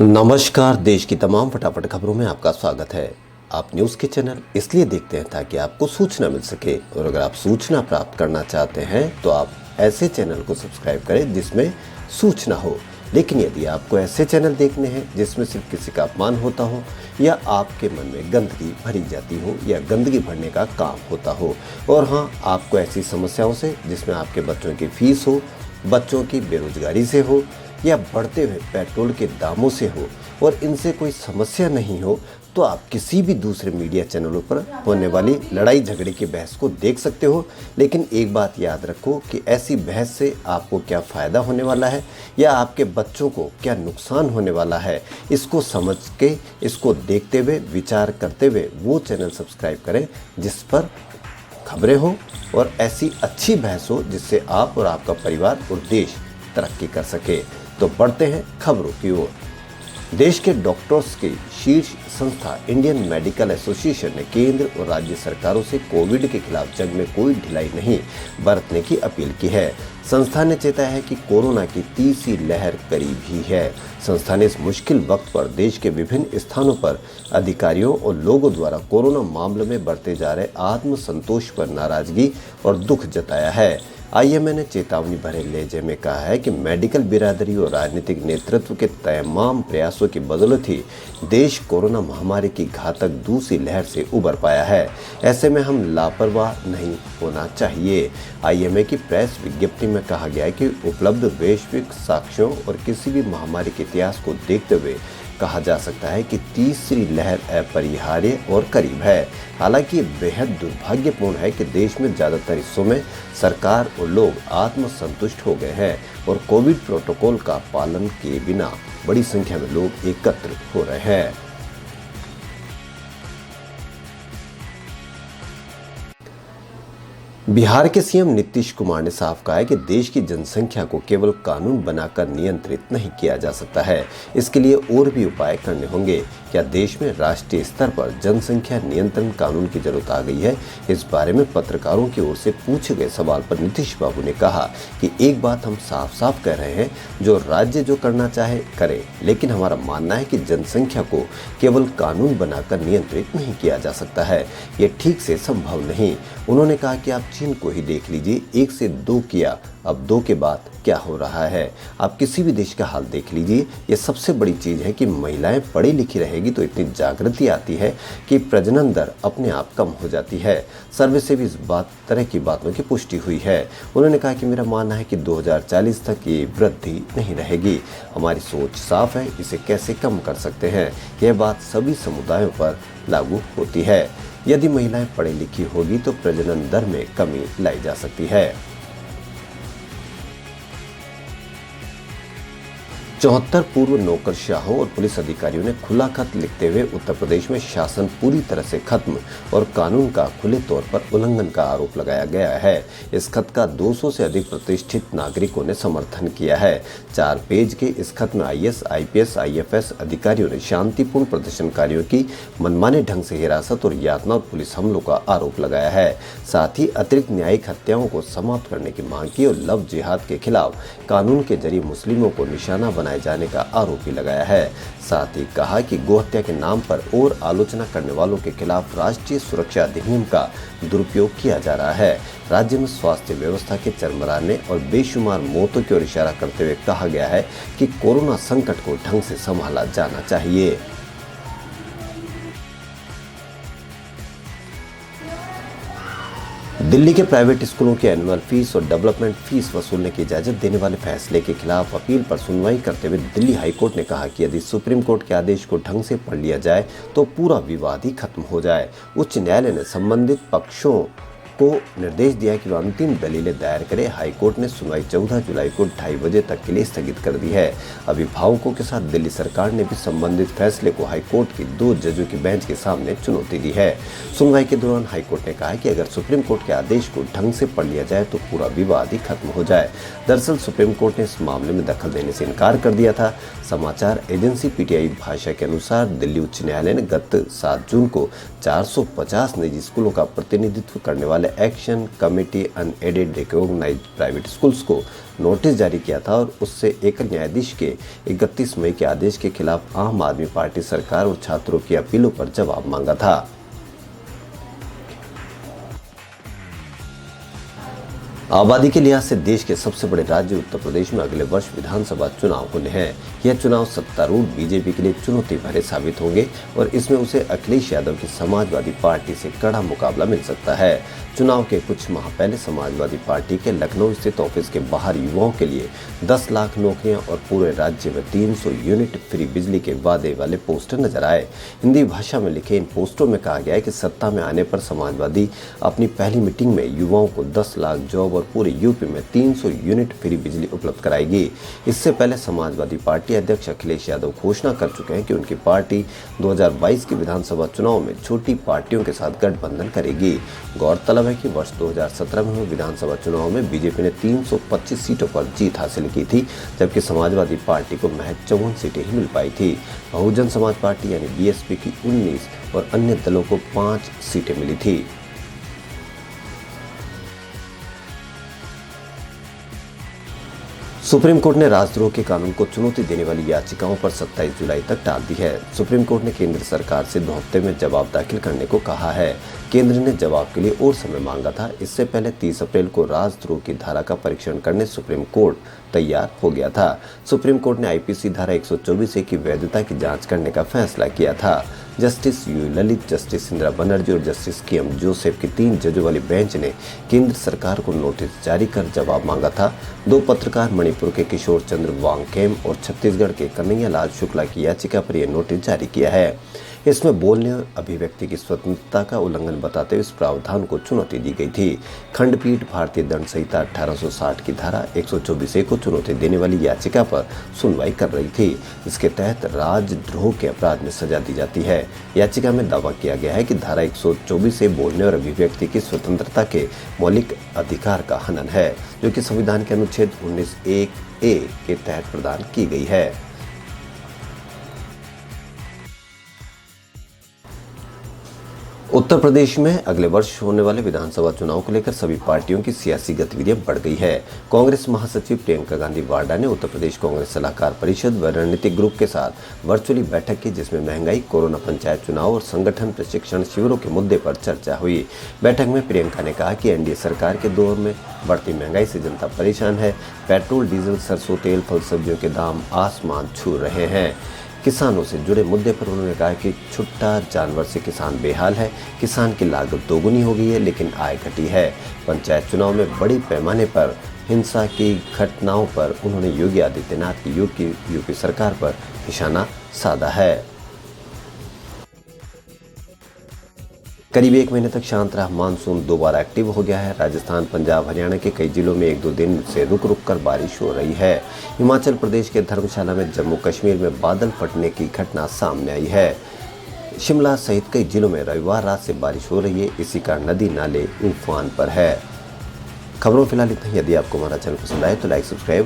नमस्कार। देश की तमाम फटाफट खबरों में आपका स्वागत है। आप न्यूज़ के चैनल इसलिए देखते हैं ताकि आपको सूचना मिल सके, और अगर आप सूचना प्राप्त करना चाहते हैं तो आप ऐसे चैनल को सब्सक्राइब करें जिसमें सूचना हो। लेकिन यदि आपको ऐसे चैनल देखने हैं जिसमें सिर्फ किसी का अपमान होता हो, या आपके मन में गंदगी भरी जाती हो, या गंदगी भरने का काम होता हो, और हाँ, आपको ऐसी समस्याओं से जिसमें आपके बच्चों की फीस हो, बच्चों की बेरोजगारी से हो, या बढ़ते हुए पेट्रोल के दामों से हो, और इनसे कोई समस्या नहीं हो, तो आप किसी भी दूसरे मीडिया चैनलों पर होने वाली लड़ाई झगड़े की बहस को देख सकते हो। लेकिन एक बात याद रखो कि ऐसी बहस से आपको क्या फ़ायदा होने वाला है या आपके बच्चों को क्या नुकसान होने वाला है, इसको समझ के, इसको देखते हुए, विचार करते हुए वो चैनल सब्सक्राइब करें जिस पर खबरें हो और ऐसी अच्छी बहस हो जिससे आप और आपका परिवार और देश तरक्की कर सके। तो बढ़ते हैं खबरों की ओर। देश के डॉक्टर्स की शीर्ष संस्था इंडियन मेडिकल एसोसिएशन ने केंद्र और राज्य सरकारों से कोविड के खिलाफ जंग में कोई ढिलाई नहीं बरतने की अपील की है। संस्था ने चेताया है कि कोरोना की तीसरी लहर करीब ही है। संस्था ने इस मुश्किल वक्त पर देश के विभिन्न स्थानों पर अधिकारियों और लोगों द्वारा कोरोना मामलों में बढ़ते जा रहे आत्मसंतोष पर नाराजगी और दुख जताया है। आईएमए ने चेतावनी भरे लहजे में कहा है कि मेडिकल बिरादरी और राजनीतिक नेतृत्व के तमाम प्रयासों की बदौलत ही देश कोरोना महामारी की घातक दूसरी लहर से उबर पाया है। ऐसे में हम लापरवाह नहीं होना चाहिए। आईएमए की प्रेस विज्ञप्ति में कहा गया है कि उपलब्ध वैश्विक साक्ष्यों और किसी भी महामारी के इतिहास को देखते हुए कहा जा सकता है कि तीसरी लहर अपरिहार्य और करीब है। हालांकि ये बेहद दुर्भाग्यपूर्ण है कि देश में ज़्यादातर हिस्सों में सरकार और लोग आत्मसंतुष्ट हो गए हैं और कोविड प्रोटोकॉल का पालन किए बिना बड़ी संख्या में लोग एकत्र हो रहे हैं। बिहार के सीएम नीतीश कुमार ने साफ कहा है कि देश की जनसंख्या को केवल कानून बनाकर नियंत्रित नहीं किया जा सकता है, इसके लिए और भी उपाय करने होंगे। क्या देश में राष्ट्रीय स्तर पर जनसंख्या नियंत्रण कानून की जरूरत आ गई है? इस बारे में पत्रकारों की ओर से पूछे गए सवाल पर नीतीश बाबू ने कहा कि एक बात हम साफ साफ कह रहे हैं, जो राज्य जो करना चाहे करे, लेकिन हमारा मानना है कि जनसंख्या को केवल कानून बनाकर नियंत्रित नहीं किया जा सकता है। ये ठीक से संभव नहीं। उन्होंने कहा कि आप चीन को ही देख लीजिए, 1 से 2 किया, अब 2 के बाद क्या हो रहा है। आप किसी भी देश का हाल देख लीजिए। ये सबसे बड़ी चीज़ है कि महिलाएं पढ़ी लिखी रहेगी तो इतनी जागृति आती है कि प्रजनन दर अपने आप कम हो जाती है। सर्वे से भी इस तरह की बातों की पुष्टि हुई है। उन्होंने कहा कि मेरा मानना है कि 2040 तक ये वृद्धि नहीं रहेगी। हमारी सोच साफ है, इसे कैसे कम कर सकते हैं। यह बात सभी समुदायों पर लागू होती है। यदि महिलाएं पढ़ी लिखी होगी तो प्रजनन दर में कमी लाई जा सकती है। 74 पूर्व नौकरशाहों और पुलिस अधिकारियों ने खुला खत लिखते हुए उत्तर प्रदेश में शासन पूरी तरह से खत्म और कानून का खुले तौर पर उल्लंघन का आरोप लगाया गया है। इस खत का 200 से अधिक प्रतिष्ठित नागरिकों ने समर्थन किया है। 4 पेज के इस खत में आईएएस, आईपीएस, आईएफएस अधिकारियों ने शांतिपूर्ण प्रदर्शनकारियों की मनमाने ढंग से हिरासत और यातना और पुलिस हमलों का आरोप लगाया है। साथ ही अतिरिक्त न्यायिक हत्याओं को समाप्त करने की मांग की और लव जिहाद के खिलाफ कानून के जरिए मुस्लिमों को निशाना बनाए जाने का आरोप भी लगाया है। साथ ही कहा कि गोहत्या के नाम पर और आलोचना करने वालों के खिलाफ राष्ट्रीय सुरक्षा अधिनियम का दुरुपयोग किया जा रहा है। राज्य में स्वास्थ्य व्यवस्था के चरमराने और बेशुमार मौतों की ओर इशारा करते हुए कहा गया है कि कोरोना संकट को ढंग से संभाला जाना चाहिए। दिल्ली के प्राइवेट स्कूलों की एनुअल फीस और डेवलपमेंट फीस वसूलने की इजाजत देने वाले फैसले के खिलाफ अपील पर सुनवाई करते हुए दिल्ली हाईकोर्ट ने कहा कि यदि सुप्रीम कोर्ट के आदेश को ढंग से पढ़ लिया जाए तो पूरा विवाद ही खत्म हो जाए। उच्च न्यायालय ने संबंधित पक्षों को निर्देश दिया कि वह अंतिम दलीलें दायर करे। हाईकोर्ट ने सुनवाई 14 जुलाई को 2:30 बजे तक के लिए स्थगित कर दी है। अभिभावकों के साथ दिल्ली सरकार ने भी संबंधित फैसले को हाईकोर्ट की 2 जजों की बेंच के सामने चुनौती दी है। सुनवाई के दौरान हाईकोर्ट ने कहा कि अगर सुप्रीम कोर्ट के आदेश को ढंग से पढ़ लिया जाए तो पूरा विवाद ही खत्म हो जाए। दरअसल सुप्रीम कोर्ट ने इस मामले में दखल देने से इनकार कर दिया था। समाचार एजेंसी पीटीआई भाषा के अनुसार दिल्ली उच्च न्यायालय ने गत 7 जून को 450 निजी स्कूलों का प्रतिनिधित्व करने वाले पहले action committee unaided recognised private schools को नोटिस जारी किया था और उससे एकल न्यायाधीश के 31 मई के आदेश के खिलाफ आम आदमी पार्टी सरकार और छात्रों की अपीलों पर जवाब मांगा था। आबादी के लिहाज से देश के सबसे बड़े राज्य उत्तर प्रदेश में अगले वर्ष विधानसभा चुनाव होने हैं। यह चुनाव सत्तारूढ़ बीजेपी के लिए चुनौती भरे साबित होंगे और इसमें उसे अखिलेश यादव की समाजवादी पार्टी से कड़ा मुकाबला मिल सकता है। चुनाव के कुछ माह पहले समाजवादी पार्टी के लखनऊ स्थित ऑफिस के बाहर युवाओं के लिए 10 लाख नौकरियां और पूरे राज्य में 300 यूनिट फ्री बिजली के वादे वाले पोस्टर नजर आए। हिंदी भाषा में लिखे इन पोस्टरों में कहा गया है कि सत्ता में आने पर समाजवादी अपनी पहली मीटिंग में युवाओं को 10 लाख जॉब और पूरे यूपी में 300 यूनिट फ्री बिजली उपलब्ध कराएगी। इससे पहले समाजवादी पार्टी अध्यक्ष अखिलेश यादव घोषणा कर चुके हैं कि उनकी पार्टी 2022 के विधानसभा चुनाव में छोटी पार्टियों के साथ गठबंधन करेगी। गौरतलब है कि वर्ष 2017 में हुए विधानसभा चुनाव में बीजेपी ने 325 सीटों पर जीत हासिल की थी, जबकि समाजवादी पार्टी को महज 54 सीटें ही मिल पाई थी। बहुजन समाज पार्टी यानी बीएसपी की 19 और अन्य दलों को 5 सीटें मिली थी। सुप्रीम कोर्ट ने राजद्रोह के कानून को चुनौती देने वाली याचिकाओं पर 27 जुलाई तक टाल दी है। सुप्रीम कोर्ट ने केंद्र सरकार से 2 हफ्ते में जवाब दाखिल करने को कहा है। केंद्र ने जवाब के लिए और समय मांगा था। इससे पहले 30 अप्रैल को राजद्रोह की धारा का परीक्षण करने सुप्रीम कोर्ट तैयार हो गया था। सुप्रीम कोर्ट ने आईपीसी धारा 124 की वैधता की जांच करने का फैसला किया था। Justice U Lalit, justice Indira Banerjee और जस्टिस के.एम. जोसेफ की 3 जजों वाली बेंच ने केंद्र सरकार को नोटिस जारी कर जवाब मांगा था। 2 पत्रकार मणिपुर के किशोर चंद्र वांगखेम और छत्तीसगढ़ के कन्हैया लाल शुक्ला की याचिका पर यह नोटिस जारी किया है। इसमें बोलने और अभिव्यक्ति की स्वतंत्रता का उल्लंघन बताते हुए इस प्रावधान को चुनौती दी गई थी। खंडपीठ भारतीय दंड संहिता 1860 की धारा 124A को चुनौती देने वाली याचिका पर सुनवाई कर रही थी। इसके तहत राजद्रोह के अपराध में सजा दी जाती है। याचिका में दावा किया गया है कि धारा 124A बोलने और अभिव्यक्ति की स्वतंत्रता के मौलिक अधिकार का हनन है, जो कि संविधान के अनुच्छेद 19(1)(a) के तहत प्रदान की गई है। उत्तर प्रदेश में अगले वर्ष होने वाले विधानसभा चुनाव को लेकर सभी पार्टियों की सियासी गतिविधियां बढ़ गई है। कांग्रेस महासचिव प्रियंका गांधी वाड्रा ने उत्तर प्रदेश कांग्रेस सलाहकार परिषद व रणनीतिक ग्रुप के साथ वर्चुअली बैठक की, जिसमें महंगाई, कोरोना, पंचायत चुनाव और संगठन प्रशिक्षण शिविरों के मुद्दे पर चर्चा हुई। बैठक में प्रियंका ने कहा कि एनडीए सरकार के दौर में बढ़ती महंगाई से जनता परेशान है। पेट्रोल, डीजल, सरसों तेल, फल सब्जियों के दाम आसमान छू रहे हैं। किसानों से जुड़े मुद्दे पर उन्होंने कहा कि छुट्टा जानवर से किसान बेहाल है। किसान की लागत दोगुनी हो गई है, लेकिन आय घटी है। पंचायत चुनाव में बड़ी पैमाने पर हिंसा की घटनाओं पर उन्होंने योगी आदित्यनाथ की यूपी सरकार पर निशाना साधा है। करीब 1 महीने तक शांत रहा मानसून दोबारा एक्टिव हो गया है। राजस्थान, पंजाब, हरियाणा के कई जिलों में 1-2 दिन से रुक रुक कर बारिश हो रही है। हिमाचल प्रदेश के धर्मशाला में जम्मू कश्मीर में बादल फटने की घटना सामने आई है। शिमला सहित कई जिलों में रविवार रात से बारिश हो रही है। इसी कारण नदी नाले उफान पर है। खबरों फिलहाल इतना ही। यदि आपको हमारा चैनल पसंद आए तो लाइक, सब्सक्राइब